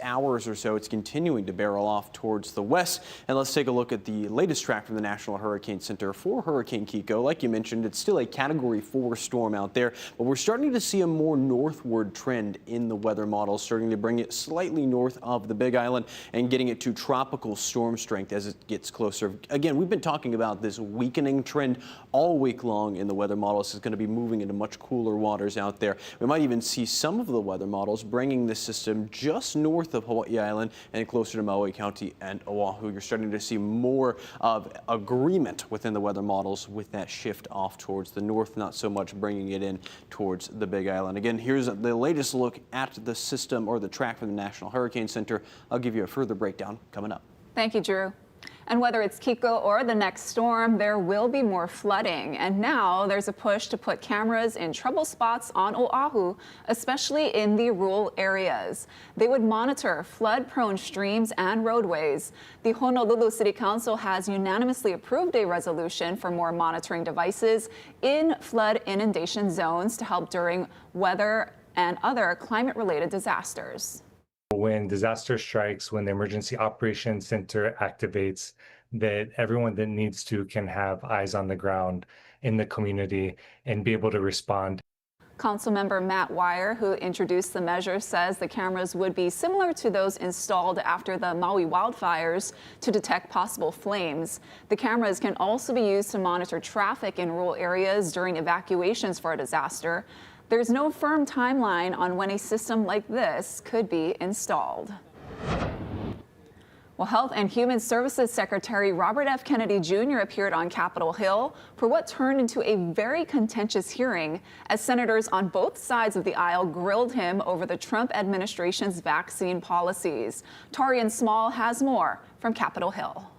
hours or so, it's continuing to barrel off towards the west. And let's take a look at the latest track from the National Hurricane Center for Hurricane Kiko. Like you mentioned, it's still a Category 4 storm out there, but we're starting to see a more northward trend in the weather models, starting to bring it slightly north of the Big Island and getting it to tropical storm strength as it gets closer. Again, we've been talking about this weakening trend all week long in the weather models. It's going to be moving into much cooler waters out there. We might even see some of the weather models bringing this system just north of Hawaii Island and closer to Maui County and Oahu. You're starting to see more of agreement within the weather models with that shift off towards the north, not so much bringing it in towards the Big Island. Again, here's the latest look at the system or the track from the National Hurricane Center. I'll give you a further breakdown coming up. Thank you, Drew. And whether it's Kiko or the next storm, there will be more flooding. And now there's a push to put cameras in trouble spots on Oahu, especially in the rural areas. They would monitor flood-prone streams and roadways. The Honolulu City Council has unanimously approved a resolution for more monitoring devices in flood inundation zones to help during weather and other climate-related disasters. When disaster strikes, when the Emergency Operations Center activates, that everyone that needs to can have eyes on the ground in the community and be able to respond. Councilmember Matt Wire, who introduced the measure, says the cameras would be similar to those installed after the Maui wildfires to detect possible flames. The cameras can also be used to monitor traffic in rural areas during evacuations for a disaster. There's no firm timeline on when a system like this could be installed. Well, Health and Human Services Secretary Robert F. Kennedy Jr. appeared on Capitol Hill for what turned into a very contentious hearing as senators on both sides of the aisle grilled him over the Trump administration's vaccine policies. Tarian Small has more from Capitol Hill.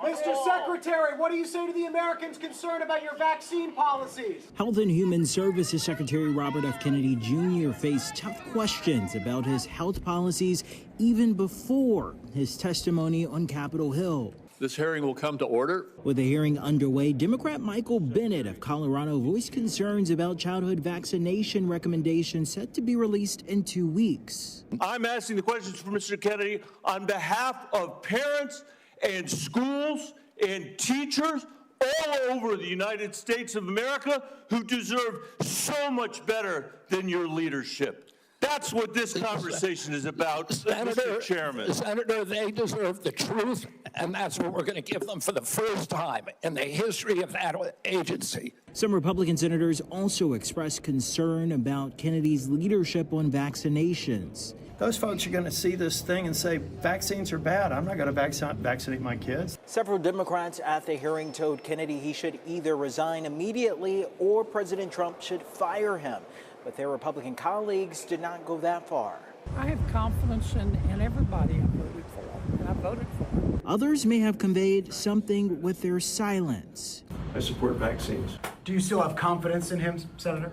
Mr. Secretary, what do you say to the Americans concerned about your vaccine policies? Health and Human Services Secretary Robert F. Kennedy Jr. faced tough questions about his health policies even before his testimony on Capitol Hill. This hearing will come to order. With the hearing underway, Democrat Michael Bennet of Colorado voiced concerns about childhood vaccination recommendations set to be released in 2 weeks. I'm asking the questions for Mr. Kennedy on behalf of parents and schools and teachers all over the United States of America who deserve so much better than your leadership. That's what this conversation is about, Mr. Chairman. Senator, they deserve the truth, and that's what we're going to give them for the first time in the history of that agency. Some Republican senators also expressed concern about Kennedy's leadership on vaccinations. Those folks are going to see this thing and say, vaccines are bad. I'm not going to vaccinate my kids. Several Democrats at the hearing told Kennedy he should either resign immediately or President Trump should fire him. But their Republican colleagues did not go that far. I have confidence in everybody I voted for, and I voted for. Others may have conveyed something with their silence. I support vaccines. Do you still have confidence in him, Senator?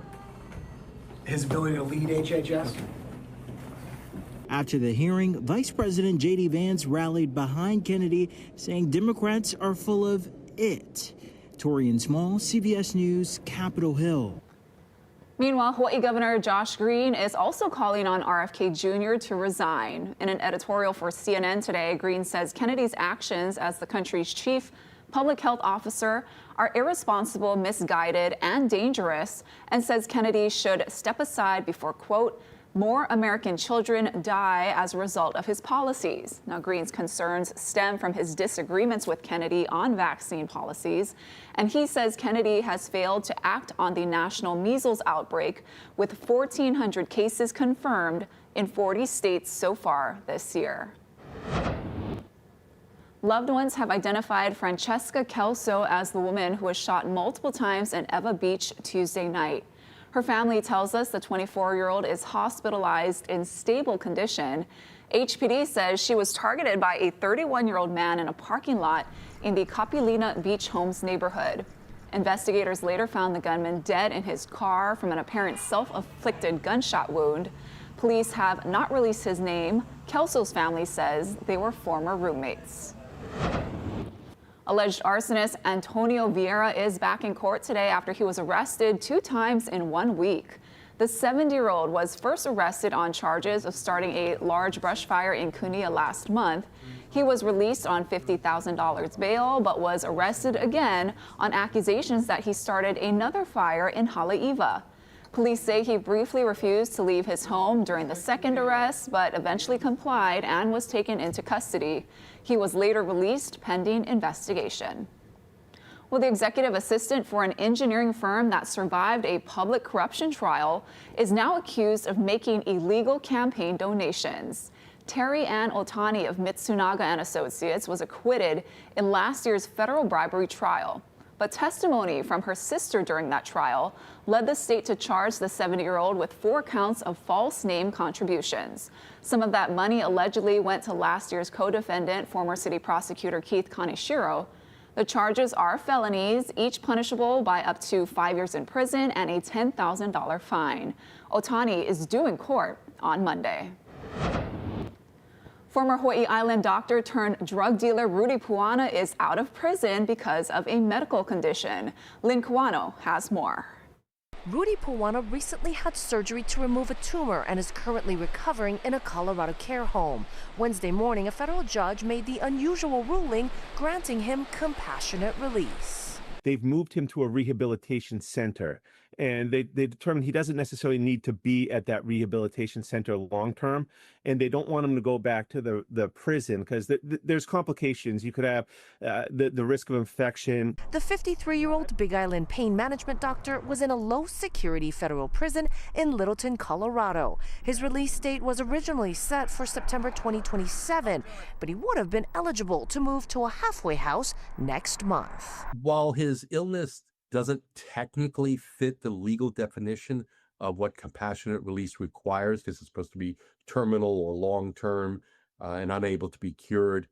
His ability to lead HHS? After the hearing, Vice President J.D. Vance rallied behind Kennedy, saying Democrats are full of it. Torian Small, CBS News, Capitol Hill. Meanwhile, Hawaii Governor Josh Green is also calling on RFK Jr. to resign. In an editorial for CNN today, Green says Kennedy's actions as the country's chief public health officer are irresponsible, misguided, and dangerous, and says Kennedy should step aside before, quote, more American children die as a result of his policies. Now, Green's concerns stem from his disagreements with Kennedy on vaccine policies, and he says Kennedy has failed to act on the national measles outbreak, with 1,400 cases confirmed in 40 states so far this year. Loved ones have identified Francesca Kelso as the woman who was shot multiple times in Ewa Beach Tuesday night. Her family tells us the 24-year-old is hospitalized in stable condition. HPD says she was targeted by a 31-year-old man in a parking lot in the Kapilina Beach Homes neighborhood. Investigators later found the gunman dead in his car from an apparent self-inflicted gunshot wound. Police have not released his name. Kelso's family says they were former roommates. Alleged arsonist Antonio Vieira is back in court today after he was arrested 2 times in 1 week. The 70-year-old was first arrested on charges of starting a large brush fire in Kunia last month. He was released on $50,000 bail, but was arrested again on accusations that he started another fire in Haleiwa. Police say he briefly refused to leave his home during the second arrest, but eventually complied and was taken into custody. He was later released pending investigation. Well, the executive assistant for an engineering firm that survived a public corruption trial is now accused of making illegal campaign donations. Terry Ann Otani of Mitsunaga and Associates was acquitted in last year's federal bribery trial. But testimony from her sister during that trial led the state to charge the 70-year-old with 4 counts of false name contributions. Some of that money allegedly went to last year's co-defendant, former city prosecutor Keith Kaneshiro. The charges are felonies, each punishable by up to 5 years in prison and a $10,000 fine. Otani is due in court on Monday. Former Hawaii Island doctor turned drug dealer Rudy Puana is out of prison because of a medical condition. Lynn Kawano has more. Rudy Puana recently had surgery to remove a tumor and is currently recovering in a Colorado care home. Wednesday morning, a federal judge made the unusual ruling granting him compassionate release. They've moved him to a rehabilitation center, and they determined he doesn't necessarily need to be at that rehabilitation center long term, and they don't want him to go back to the prison because there's complications. You could have the risk of infection. The 53-year-old Big Island pain management doctor was in a low-security federal prison in Littleton, Colorado. His release date was originally set for September 2027, but he would have been eligible to move to a halfway house next month. While his illness doesn't technically fit the legal definition of what compassionate release requires, because it's supposed to be terminal or long-term and unable to be cured.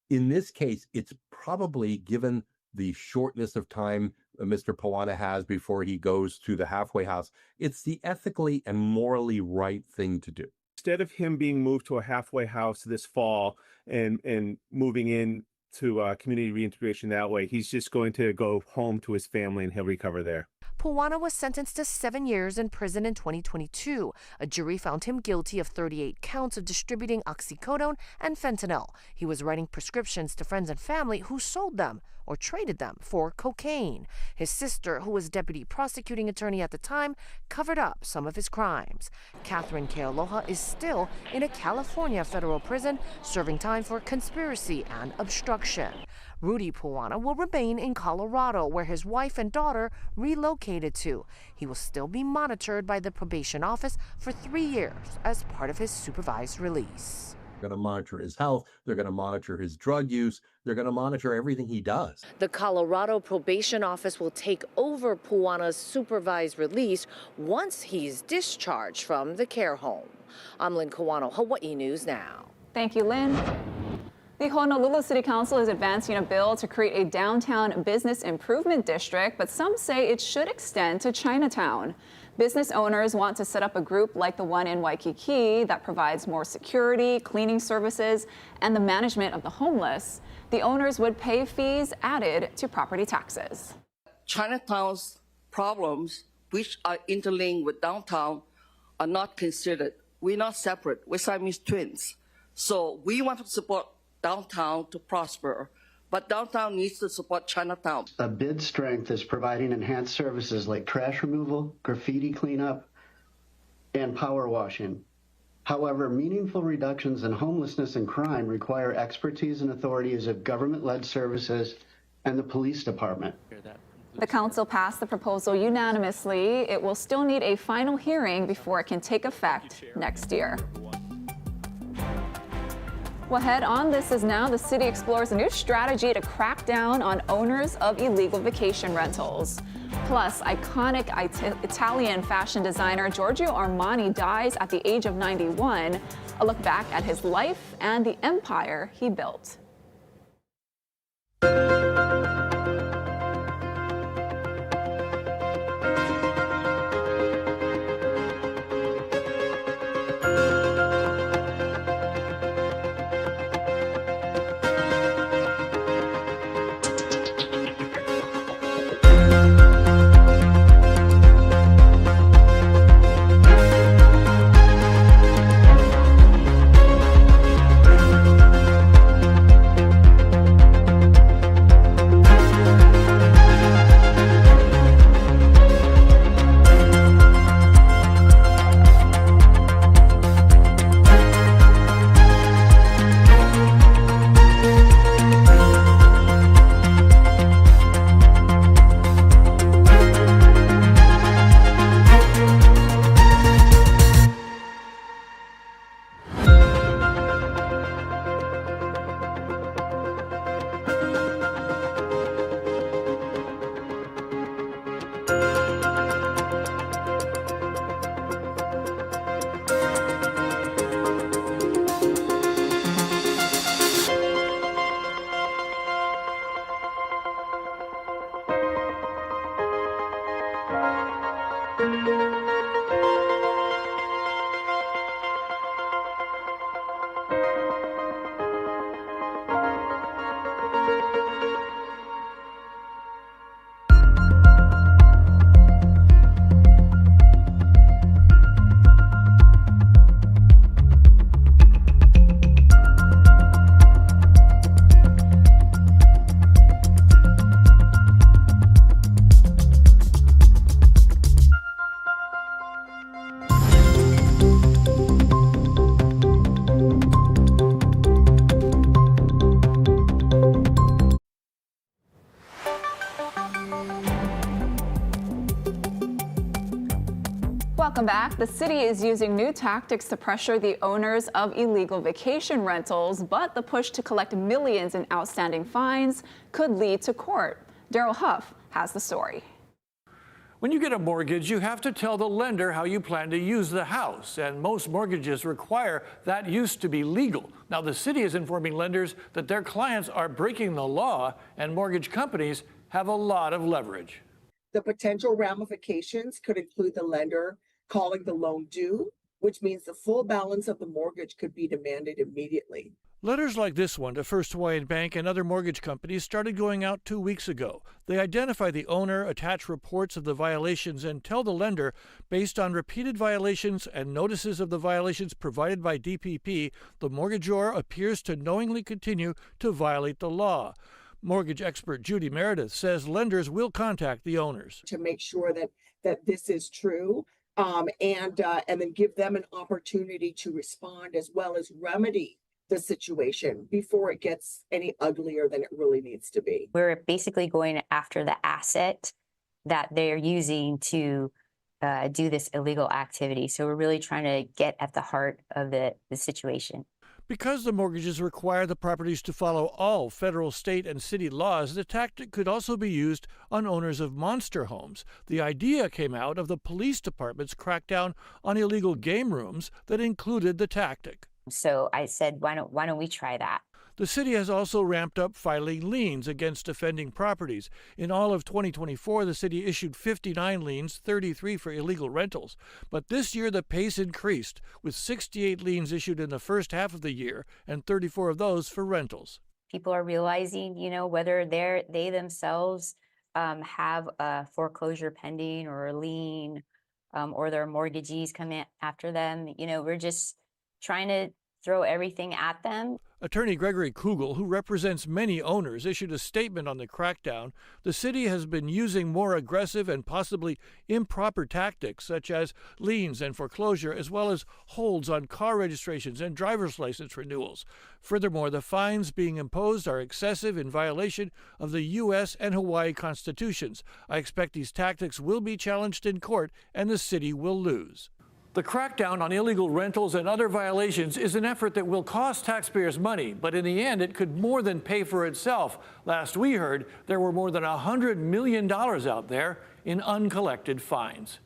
In this case, it's probably, given the shortness of time Mr. Puana has before he goes to the halfway house, it's the ethically and morally right thing to do. Instead of him being moved to a halfway house this fall and moving in to community reintegration that way, he's just going to go home to his family and he'll recover there. Puana was sentenced to 7 years in prison in 2022. A jury found him guilty of 38 counts of distributing oxycodone and fentanyl. He was writing prescriptions to friends and family who sold them or traded them for cocaine. His sister, who was deputy prosecuting attorney at the time, covered up some of his crimes. Catherine Kealoha is still in a California federal prison, serving time for conspiracy and obstruction. Rudy Puana will remain in Colorado, where his wife and daughter relocated to. He will still be monitored by the probation office for 3 years as part of his supervised release. They're going to monitor his health. They're going to monitor his drug use. They're going to monitor everything he does. The Colorado probation office will take over Puana's supervised release once he's discharged from the care home. I'm Lynn Kawano, Hawaii News Now. Thank you, Lynn. The Honolulu City Council is advancing a bill to create a downtown business improvement district, but some say it should extend to Chinatown. Business owners want to set up a group like the one in Waikiki that provides more security, cleaning services, and the management of the homeless. The owners would pay fees added to property taxes. Chinatown's problems, which are interlinked with downtown, are not considered. We're not separate. We're Siamese twins. So we want to support downtown to prosper, but downtown needs to support Chinatown. A bid strength is providing enhanced services like trash removal, graffiti cleanup, and power washing. However, meaningful reductions in homelessness and crime require expertise and authorities of government-led services and the police department. The council passed the proposal unanimously. It will still need a final hearing before it can take effect next year. Well, head on This Is Now, the city explores a new strategy to crack down on owners of illegal vacation rentals. Plus, iconic Italian fashion designer Giorgio Armani dies at the age of 91. A look back at his life and the empire he built. Welcome back. The city is using new tactics to pressure the owners of illegal vacation rentals, but the push to collect millions in outstanding fines could lead to court. Daryl Huff has the story. When you get a mortgage, you have to tell the lender how you plan to use the house, and most mortgages require that use to be legal. Now, the city is informing lenders that their clients are breaking the law, and mortgage companies have a lot of leverage. The potential ramifications could include the lender calling the loan due, which means the full balance of the mortgage could be demanded immediately. Letters like this one to First Hawaiian Bank and other mortgage companies started going out 2 weeks ago. They identify the owner, attach reports of the violations, and tell the lender, based on repeated violations and notices of the violations provided by DPP, the mortgagor appears to knowingly continue to violate the law. Mortgage expert Judy Meredith says lenders will contact the owners to make sure that this is true, and then give them an opportunity to respond as well as remedy the situation before it gets any uglier than it really needs to be. We're basically going after the asset that they're using to do this illegal activity. So we're really trying to get at the heart of the situation. Because the mortgages require the properties to follow all federal, state, and city laws, the tactic could also be used on owners of monster homes. The idea came out of the police department's crackdown on illegal game rooms that included the tactic. So I said, why don't we try that? The city has also ramped up filing liens against offending properties. In all of 2024, the city issued 59 liens, 33 for illegal rentals. But this year, the pace increased, with 68 liens issued in the first half of the year and 34 of those for rentals. People are realizing, whether they themselves have a foreclosure pending or a lien, or their mortgagees come in after them. We're just trying to throw everything at them. Attorney Gregory Kugel, who represents many owners, issued a statement on the crackdown. The city has been using more aggressive and possibly improper tactics, such as liens and foreclosure, as well as holds on car registrations and driver's license renewals. Furthermore, the fines being imposed are excessive in violation of the U.S. and Hawaii constitutions. I expect these tactics will be challenged in court, and the city will lose. The crackdown on illegal rentals and other violations is an effort that will cost taxpayers money, but in the end, it could more than pay for itself. Last we heard, there were more than $100 million out there in uncollected fines.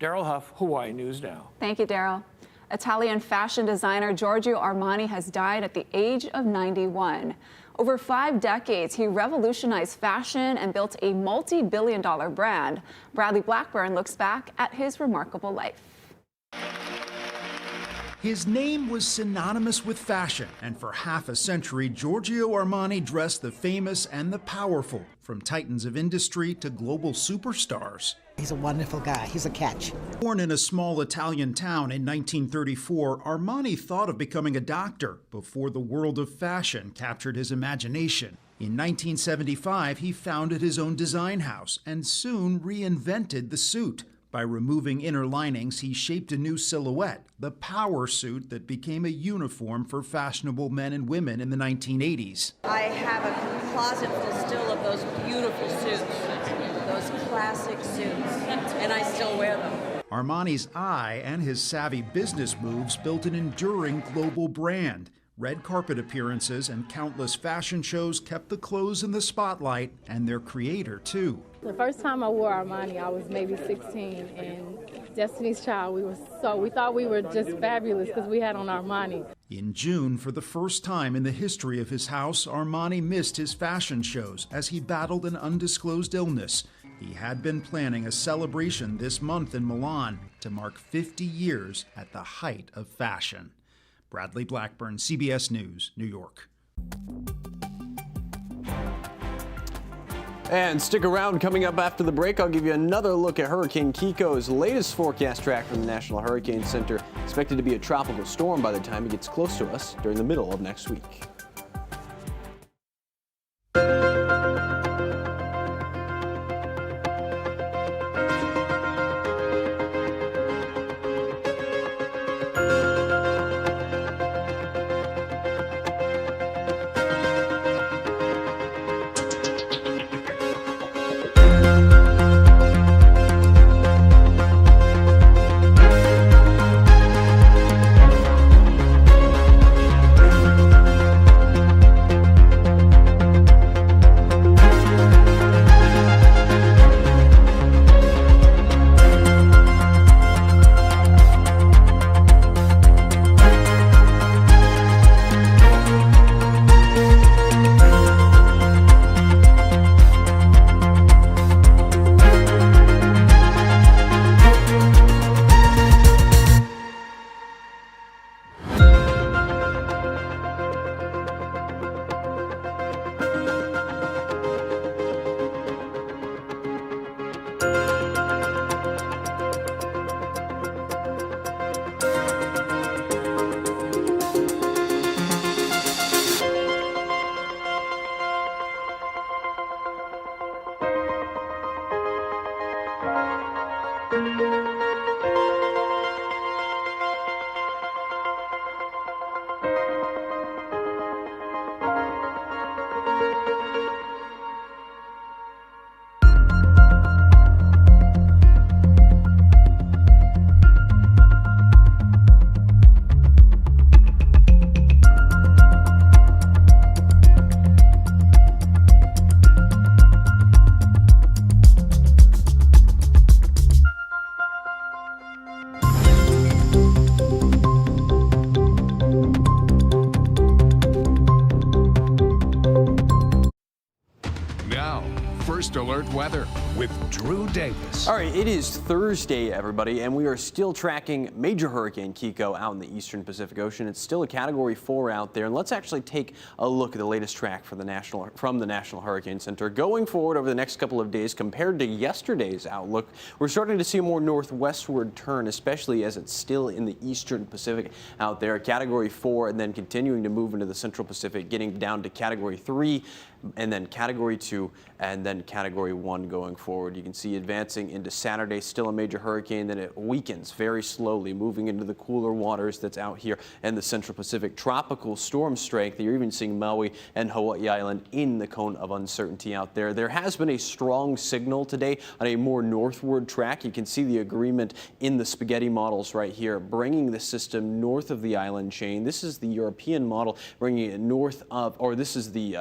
Daryl Huff, Hawaii News Now. Thank you, Daryl. Italian fashion designer Giorgio Armani has died at the age of 91. Over 5 decades, he revolutionized fashion and built a multi-billion-dollar brand. Bradley Blackburn looks back at his remarkable life. His name was synonymous with fashion, and for half a century, Giorgio Armani dressed the famous and the powerful, from titans of industry to global superstars. He's a wonderful guy. He's a catch. Born in a small Italian town in 1934, Armani thought of becoming a doctor before the world of fashion captured his imagination. In 1975, he founded his own design house and soon reinvented the suit. By removing inner linings, he shaped a new silhouette, the power suit that became a uniform for fashionable men and women in the 1980s. I have a closet full still of those beautiful suits, those classic suits, and I still wear them. Armani's eye and his savvy business moves built an enduring global brand. Red carpet appearances and countless fashion shows kept the clothes in the spotlight, and their creator, too. The first time I wore Armani, I was maybe 16, and Destiny's Child, we thought we were just fabulous because we had on Armani. In June, for the first time in the history of his house, Armani missed his fashion shows as he battled an undisclosed illness. He had been planning a celebration this month in Milan to mark 50 years at the height of fashion. Bradley Blackburn, CBS News, New York. And stick around. Coming up after the break, I'll give you another look at Hurricane Kiko's latest forecast track from the National Hurricane Center. Expected to be a tropical storm by the time it gets close to us during the middle of next week. weather with Drew Davis. All right, it is Thursday, everybody, and we are still tracking Major Hurricane Kiko out in the eastern Pacific Ocean. It's still a Category 4 out there, and let's actually take a look at the latest track from the National Hurricane Center. Going forward over the next couple of days, compared to yesterday's outlook, we're starting to see a more northwestward turn, especially as it's still in the eastern Pacific out there. Category 4, and then continuing to move into the central Pacific, getting down to Category 3, and then Category 2, and then Category 1 going forward. You can see advancing into Saturday, still a major hurricane, then it weakens very slowly, moving into the cooler waters that's out here in the central Pacific. Tropical storm strength. You're even seeing Maui and Hawaii Island in the cone of uncertainty out there. There has been a strong signal today on a more northward track. You can see the agreement in the spaghetti models right here, bringing the system north of the island chain. This is the European model, bringing it north of, or this is the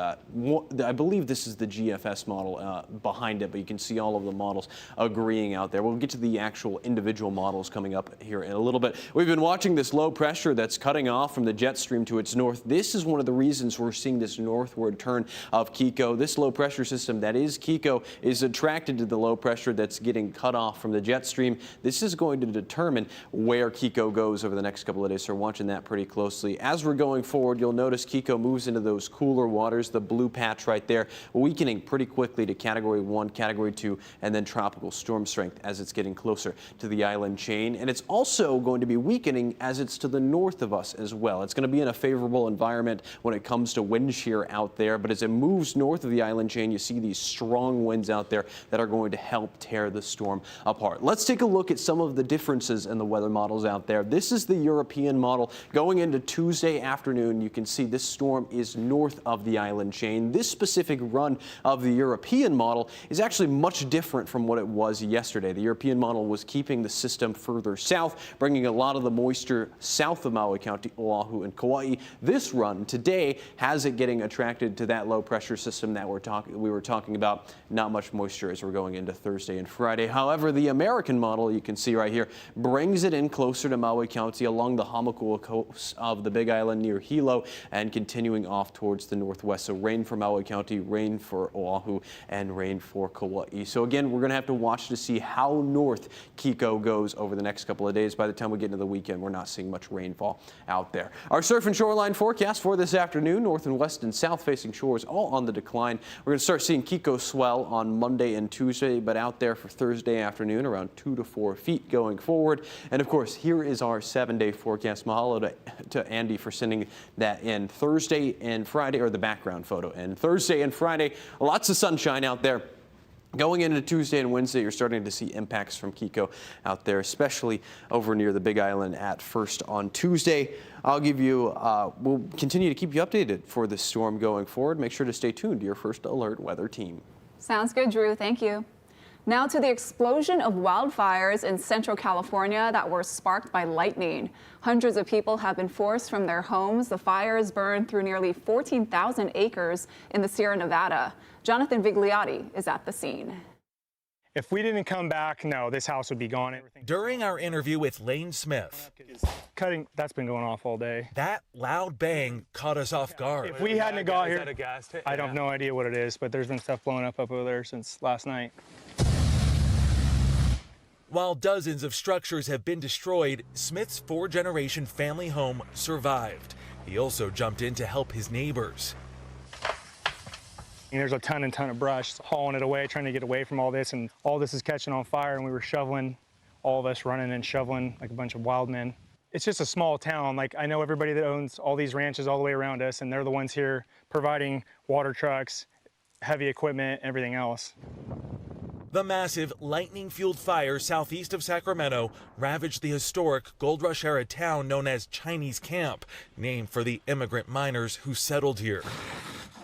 I believe this is the GFS model behind it, but you can see all of the models agreeing out there. We'll get to the actual individual models coming up here in a little bit. We've been watching this low pressure that's cutting off from the jet stream to its north. This is one of the reasons we're seeing this northward turn of Kiko. This low pressure system that is Kiko is attracted to the low pressure that's getting cut off from the jet stream. This is going to determine where Kiko goes over the next couple of days, so we're watching that pretty closely. As we're going forward, you'll notice Kiko moves into those cooler waters, the blue patch right there, weakening pretty quickly to Category 1, Category 2, and then tropical storm strength as it's getting closer to the island chain. And it's also going to be weakening as it's to the north of us as well. It's going to be in a favorable environment when it comes to wind shear out there, but as it moves north of the island chain, you see these strong winds out there that are going to help tear the storm apart. Let's take a look at some of the differences in the weather models out there. This is the European model. Going into Tuesday afternoon, you can see this storm is north of the island chain. This specific run of the European model is actually much different from what it was yesterday. The European model was keeping the system further south, bringing a lot of the moisture south of Maui County, Oahu, and Kauai. This run today has it getting attracted to that low pressure system that we were talking about. Not much moisture as we're going into Thursday and Friday. However, the American model, you can see right here, brings it in closer to Maui County along the Hamakua coast of the Big Island near Hilo and continuing off towards the northwest. So rain for Maui County, rain for Oahu, and rain for Kauai. So again, we're going to have to watch to see how north Kiko goes over the next couple of days. By the time we get into the weekend, we're not seeing much rainfall out there. Our surf and shoreline forecast for this afternoon: north and west and south facing shores all on the decline. We're going to start seeing Kiko swell on Monday and Tuesday, but out there for Thursday afternoon around 2 to 4 feet going forward. And of course, here is our 7-day forecast. Mahalo to Andy for sending that in. Thursday and Friday, or the background photo, and Thursday and Friday, lots of sunshine out there. Going into Tuesday and Wednesday, you're starting to see impacts from Kiko out there, especially over near the Big Island at first on Tuesday. We'll continue to keep you updated for this storm going forward. Make sure to stay tuned to your First Alert Weather team. Sounds good, Drew. Thank you. Now to the explosion of wildfires in Central California that were sparked by lightning. Hundreds of people have been forced from their homes. The fires burned through nearly 14,000 acres in the Sierra Nevada. Jonathan Vigliotti is at the scene. If we didn't come back, no, this house would be gone. During our interview with Lane Smith, That's been going off all day. That loud bang caught us off guard. If we hadn't got here, I don't have no idea what it is, but there's been stuff blowing up over there since last night. While dozens of structures have been destroyed, Smith's 4-generation family home survived. He also jumped in to help his neighbors. There's a ton of brush, hauling it away, trying to get away from all this, and all this is catching on fire, and we were shoveling, all of us running and shoveling like a bunch of wild men. It's just a small town. Like, I know everybody that owns all these ranches all the way around us, and they're the ones here providing water trucks, heavy equipment, everything else. The massive lightning-fueled fire southeast of Sacramento ravaged the historic Gold Rush-era town known as Chinese Camp, named for the immigrant miners who settled here.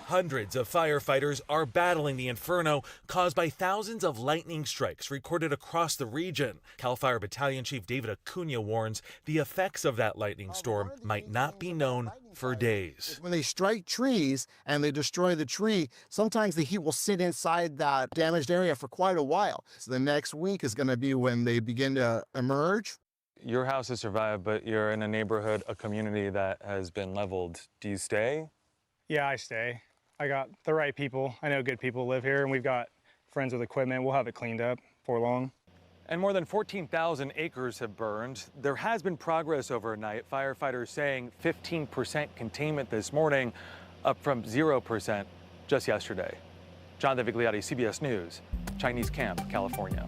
Hundreds of firefighters are battling the inferno caused by thousands of lightning strikes recorded across the region. CAL FIRE Battalion Chief David Kunia warns the effects of that lightning storm might not be known for days. When they strike trees and they destroy the tree, sometimes the heat will sit inside that damaged area for quite a while. So the next week is going to be when they begin to emerge. Your house has survived, but you're in a neighborhood, a community that has been leveled. Do you stay? Yeah, I stay. I got the right people. I know good people live here, and we've got friends with equipment. We'll have it cleaned up before long. And more than 14,000 acres have burned. There has been progress overnight. Firefighters saying 15% containment this morning, up from 0% just yesterday. John Vigliotti, CBS News, Chinese Camp, California.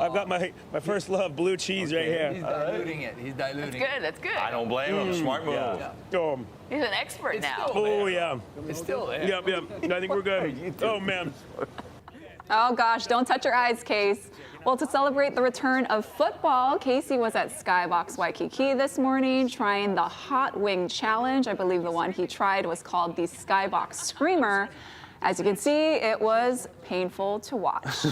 I've got my first love, blue cheese right here. He's diluting it. He's diluting it. That's good. I don't blame him. Smart move. Yeah. He's an expert now. Oh, yeah. It's still there. Yep. I think we're good. Oh, man. Oh gosh, don't touch your eyes, Case. Well, to celebrate the return of football, Casey was at Skybox Waikiki this morning trying the Hot Wing Challenge. I believe the one he tried was called the Skybox Screamer. As you can see, it was painful to watch.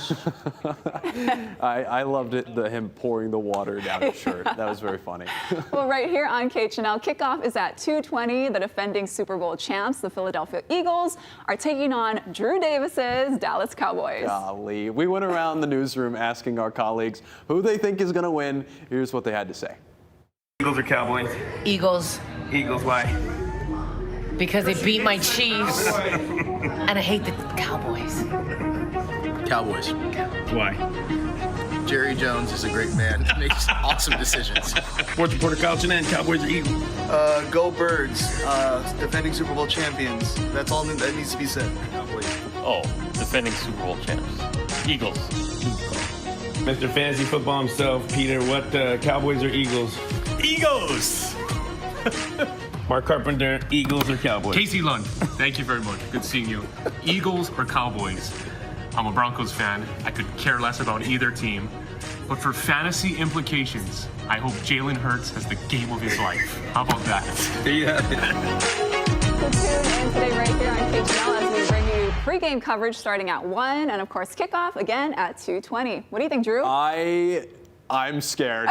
I loved it, him pouring the water down his shirt. That was very funny. Well, right here on KHNL, kickoff is at 2:20. The defending Super Bowl champs, the Philadelphia Eagles, are taking on Drew Davis's Dallas Cowboys. Golly. We went around the newsroom asking our colleagues who they think is going to win. Here's what they had to say. Eagles or Cowboys? Eagles. Eagles, why? Because they beat my Chiefs. And I hate the Cowboys. Cowboys. Why? Jerry Jones is a great man. Makes awesome decisions. Sports reporter Kyle Janan, Cowboys or Eagles? Go Birds. Defending Super Bowl champions. That's all that needs to be said. Oh, defending Super Bowl champs. Eagles. Mr. Fantasy Football himself, Peter, what Cowboys or Eagles? Eagles! Mark Carpenter, Eagles or Cowboys? Casey Lund, thank you very much. Good seeing you. Eagles or Cowboys? I'm a Broncos fan. I could care less about either team. But for fantasy implications, I hope Jalen Hurts has the game of his life. How about that? There you have it. So tune in today right here on KHNL as we bring you pregame coverage starting at 1 and, of course, kickoff again at 2:20. What do you think, Drew? I'm scared.